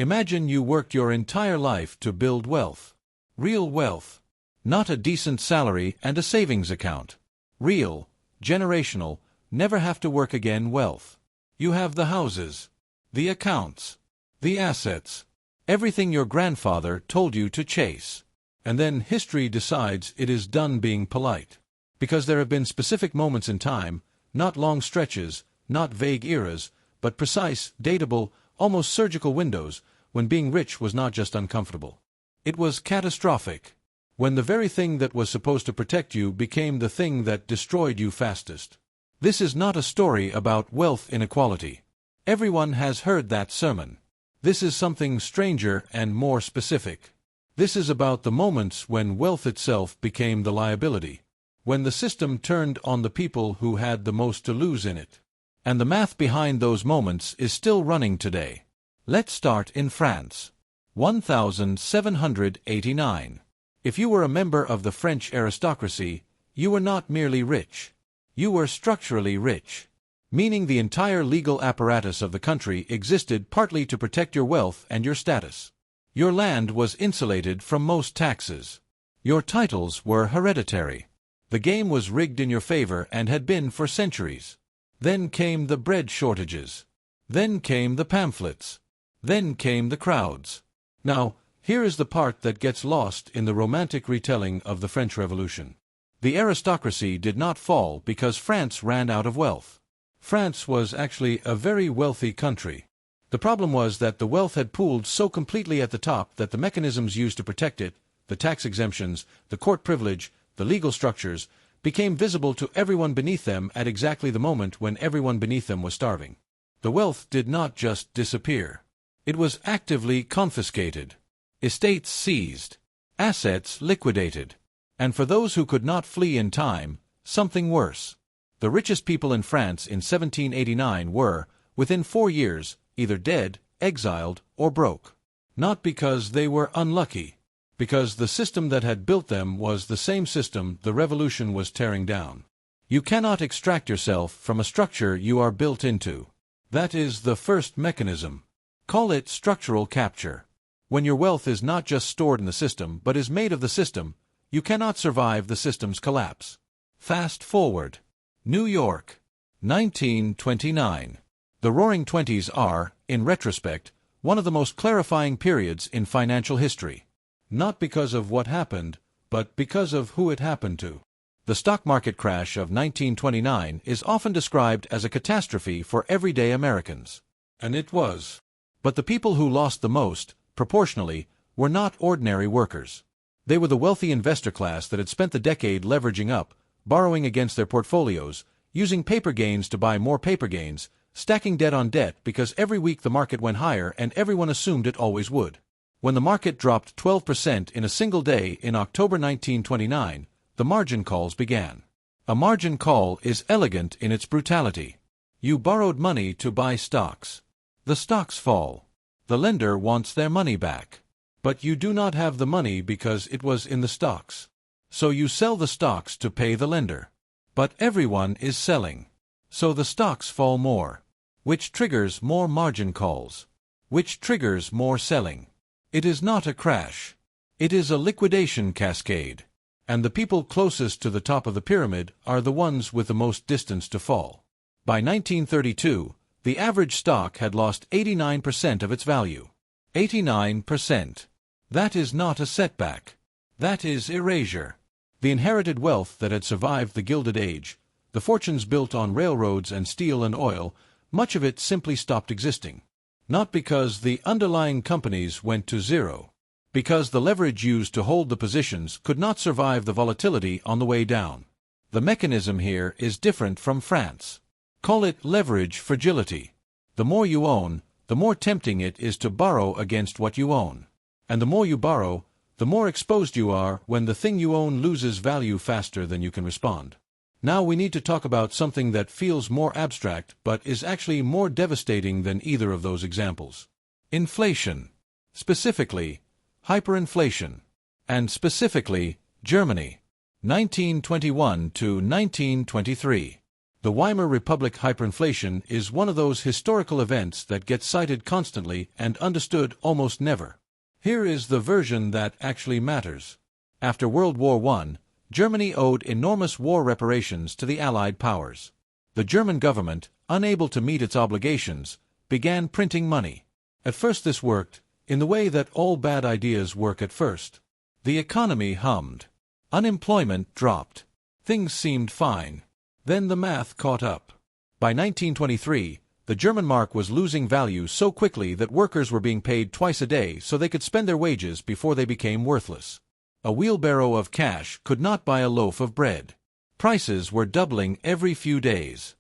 Imagine you worked your entire life to build wealth. Real wealth. Not a decent salary and a savings account. Real, generational, never have to work again wealth. You have the houses, the accounts, the assets, everything your grandfather told you to chase. And then history decides it is done being polite. Because there have been specific moments in time, not long stretches, not vague eras, but precise, datable, almost surgical windows, when being rich was not just uncomfortable. It was catastrophic. When the very thing that was supposed to protect you became the thing that destroyed you fastest. This is not a story about wealth inequality. Everyone has heard that sermon. This is something stranger and more specific. This is about the moments when wealth itself became the liability. When the system turned on the people who had the most to lose in it. And the math behind those moments is still running today. Let's start in France. 1789. If you were a member of the French aristocracy, you were not merely rich. You were structurally rich. Meaning the entire legal apparatus of the country existed partly to protect your wealth and your status. Your land was insulated from most taxes. Your titles were hereditary. The game was rigged in your favor and had been for centuries. Then came the bread shortages. Then came the pamphlets. Then came the crowds. Now, here is the part that gets lost in the romantic retelling of the French Revolution. The aristocracy did not fall because France ran out of wealth. France was actually a very wealthy country. The problem was that the wealth had pooled so completely at the top that the mechanisms used to protect it, the tax exemptions, the court privilege, the legal structures, became visible to everyone beneath them at exactly the moment when everyone beneath them was starving. The wealth did not just disappear. It was actively confiscated. Estates seized. Assets liquidated. And for those who could not flee in time, something worse. The richest people in France in 1789 were, within 4 years, either dead, exiled, or broke. Not because they were unlucky. Because the system that had built them was the same system the revolution was tearing down. You cannot extract yourself from a structure you are built into. That is the first mechanism. Call it structural capture. When your wealth is not just stored in the system but is made of the system, you cannot survive the system's collapse. Fast forward. New York. 1929. The Roaring Twenties are, in retrospect, one of the most clarifying periods in financial history. Not because of what happened, but because of who it happened to. The stock market crash of 1929 is often described as a catastrophe for everyday Americans. And it was. But the people who lost the most, proportionally, were not ordinary workers. They were the wealthy investor class that had spent the decade leveraging up, borrowing against their portfolios, using paper gains to buy more paper gains, stacking debt on debt because every week the market went higher and everyone assumed it always would. When the market dropped 12% in a single day in October 1929, the margin calls began. A margin call is elegant in its brutality. You borrowed money to buy stocks. The stocks fall. The lender wants their money back. But you do not have the money because it was in the stocks. So you sell the stocks to pay the lender. But everyone is selling. So the stocks fall more. Which triggers more margin calls. Which triggers more selling. It is not a crash. It is a liquidation cascade. And the people closest to the top of the pyramid are the ones with the most distance to fall. By 1932, the average stock had lost 89% of its value. 89%. That is not a setback. That is erasure. The inherited wealth that had survived the Gilded Age, the fortunes built on railroads and steel and oil, much of it simply stopped existing. Not because the underlying companies went to zero. Because the leverage used to hold the positions could not survive the volatility on the way down. The mechanism here is different from France. Call it leverage fragility. The more you own, the more tempting it is to borrow against what you own. And the more you borrow, the more exposed you are when the thing you own loses value faster than you can respond. Now we need to talk about something that feels more abstract but is actually more devastating than either of those examples. Inflation. Specifically, hyperinflation. And specifically, Germany. 1921 to 1923. The Weimar Republic hyperinflation is one of those historical events that gets cited constantly and understood almost never. Here is the version that actually matters. After World War I, Germany owed enormous war reparations to the Allied powers. The German government, unable to meet its obligations, began printing money. At first this worked, in the way that all bad ideas work at first. The economy hummed. Unemployment dropped. Things seemed fine. Then the math caught up. By 1923, the German mark was losing value so quickly that workers were being paid twice a day so they could spend their wages before they became worthless. A wheelbarrow of cash could not buy a loaf of bread. Prices were doubling every few days.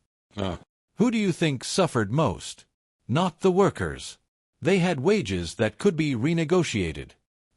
Who do you think suffered most? Not the workers. They had wages that could be renegotiated.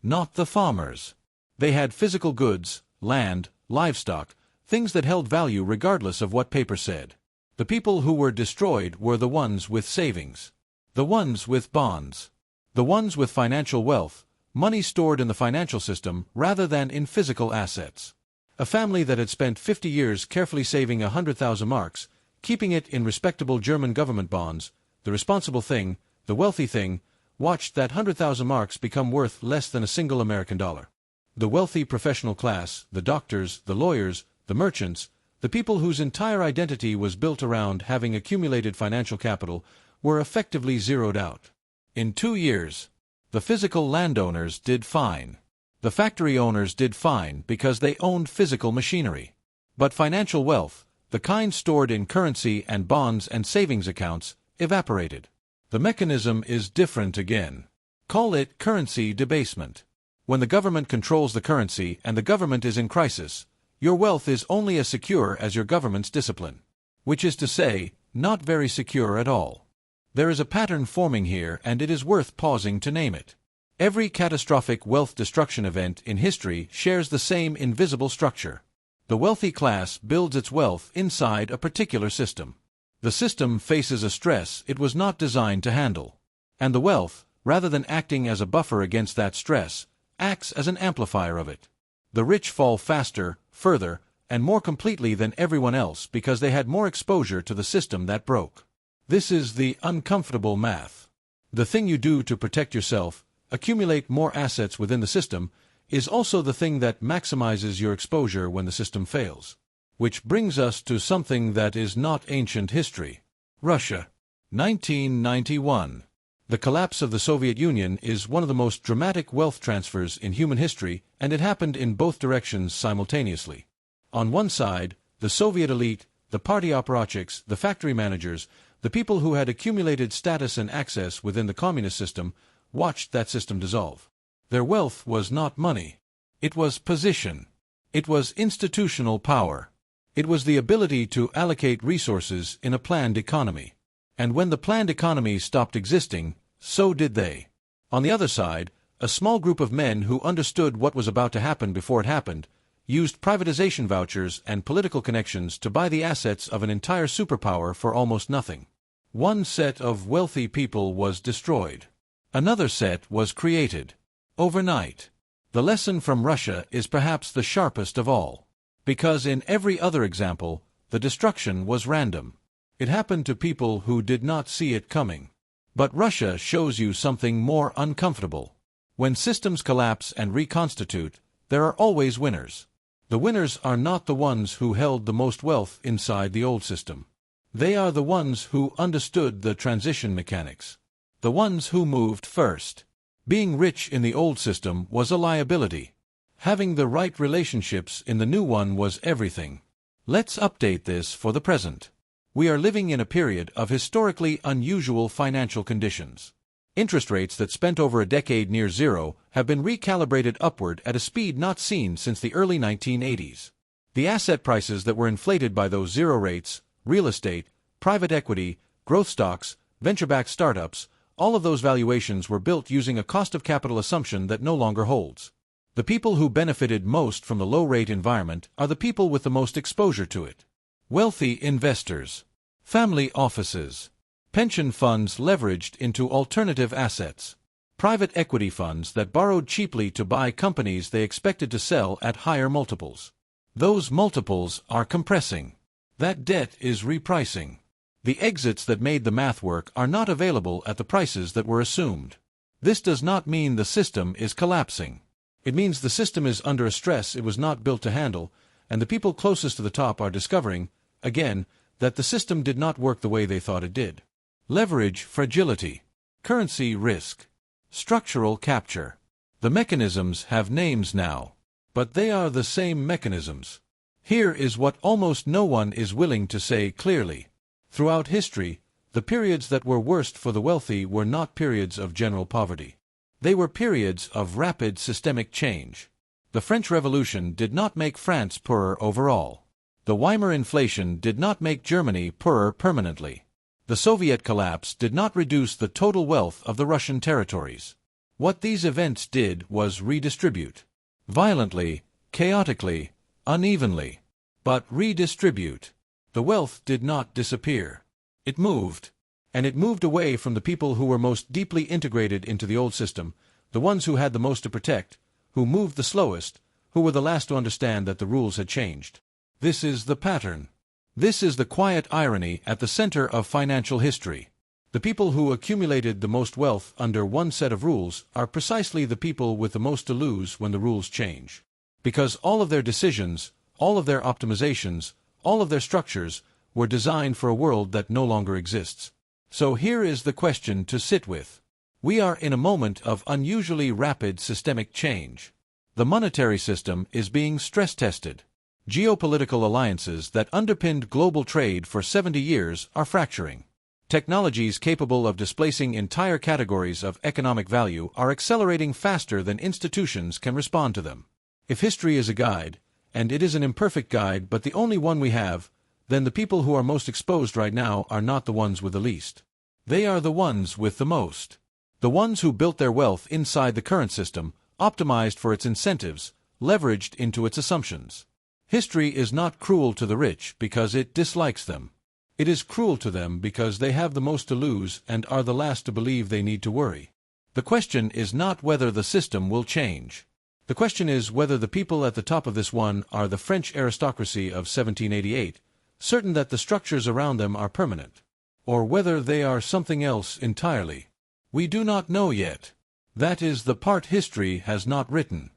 Not the farmers. They had physical goods, land, livestock, things that held value regardless of what paper said. The people who were destroyed were the ones with savings. The ones with bonds. The ones with financial wealth, money stored in the financial system rather than in physical assets. A family that had spent 50 years carefully saving 100,000 marks, keeping it in respectable German government bonds, the responsible thing, the wealthy thing, watched that 100,000 marks become worth less than a single American dollar. The wealthy professional class, the doctors, the lawyers, the merchants, the people whose entire identity was built around having accumulated financial capital, were effectively zeroed out. In 2 years, the physical landowners did fine. The factory owners did fine because they owned physical machinery. But financial wealth, the kind stored in currency and bonds and savings accounts, evaporated. The mechanism is different again. Call it currency debasement. When the government controls the currency and the government is in crisis, your wealth is only as secure as your government's discipline. Which is to say, not very secure at all. There is a pattern forming here, and it is worth pausing to name it. Every catastrophic wealth destruction event in history shares the same invisible structure. The wealthy class builds its wealth inside a particular system. The system faces a stress it was not designed to handle. And the wealth, rather than acting as a buffer against that stress, acts as an amplifier of it. The rich fall faster, further, and more completely than everyone else because they had more exposure to the system that broke. This is the uncomfortable math. The thing you do to protect yourself, accumulate more assets within the system, is also the thing that maximizes your exposure when the system fails. Which brings us to something that is not ancient history. Russia. 1991. The collapse of the Soviet Union is one of the most dramatic wealth transfers in human history, and it happened in both directions simultaneously. On one side, the Soviet elite, the party apparatchiks, the factory managers, the people who had accumulated status and access within the communist system, watched that system dissolve. Their wealth was not money. It was position. It was institutional power. It was the ability to allocate resources in a planned economy. And when the planned economy stopped existing, so did they. On the other side, a small group of men who understood what was about to happen before it happened, used privatization vouchers and political connections to buy the assets of an entire superpower for almost nothing. One set of wealthy people was destroyed. Another set was created. Overnight. The lesson from Russia is perhaps the sharpest of all. Because in every other example, the destruction was random. It happened to people who did not see it coming. But Russia shows you something more uncomfortable. When systems collapse and reconstitute, there are always winners. The winners are not the ones who held the most wealth inside the old system. They are the ones who understood the transition mechanics. The ones who moved first. Being rich in the old system was a liability. Having the right relationships in the new one was everything. Let's update this for the present. We are living in a period of historically unusual financial conditions. Interest rates that spent over a decade near zero have been recalibrated upward at a speed not seen since the early 1980s. The asset prices that were inflated by those zero rates, real estate, private equity, growth stocks, venture-backed startups, all of those valuations were built using a cost of capital assumption that no longer holds. The people who benefited most from the low-rate environment are the people with the most exposure to it. Wealthy investors, family offices, pension funds leveraged into alternative assets, private equity funds that borrowed cheaply to buy companies they expected to sell at higher multiples. Those multiples are compressing. That debt is repricing. The exits that made the math work are not available at the prices that were assumed. This does not mean the system is collapsing. It means the system is under a stress it was not built to handle, and the people closest to the top are discovering, again, that the system did not work the way they thought it did. Leverage fragility, currency risk, structural capture. The mechanisms have names now, but they are the same mechanisms. Here is what almost no one is willing to say clearly. Throughout history, the periods that were worst for the wealthy were not periods of general poverty. They were periods of rapid systemic change. The French Revolution did not make France poorer overall. The Weimar inflation did not make Germany poorer permanently. The Soviet collapse did not reduce the total wealth of the Russian territories. What these events did was redistribute. Violently, chaotically, unevenly. But redistribute. The wealth did not disappear. It moved. And it moved away from the people who were most deeply integrated into the old system, the ones who had the most to protect, who moved the slowest, who were the last to understand that the rules had changed. This is the pattern. This is the quiet irony at the center of financial history. The people who accumulated the most wealth under one set of rules are precisely the people with the most to lose when the rules change. Because all of their decisions, all of their optimizations, all of their structures were designed for a world that no longer exists. So here is the question to sit with. We are in a moment of unusually rapid systemic change. The monetary system is being stress-tested. Geopolitical alliances that underpinned global trade for 70 years are fracturing. Technologies capable of displacing entire categories of economic value are accelerating faster than institutions can respond to them. If history is a guide, and it is an imperfect guide but the only one we have, then the people who are most exposed right now are not the ones with the least. They are the ones with the most. The ones who built their wealth inside the current system, optimized for its incentives, leveraged into its assumptions. History is not cruel to the rich because it dislikes them. It is cruel to them because they have the most to lose and are the last to believe they need to worry. The question is not whether the system will change. The question is whether the people at the top of this one are the French aristocracy of 1788, certain that the structures around them are permanent, or whether they are something else entirely. We do not know yet. That is the part history has not written.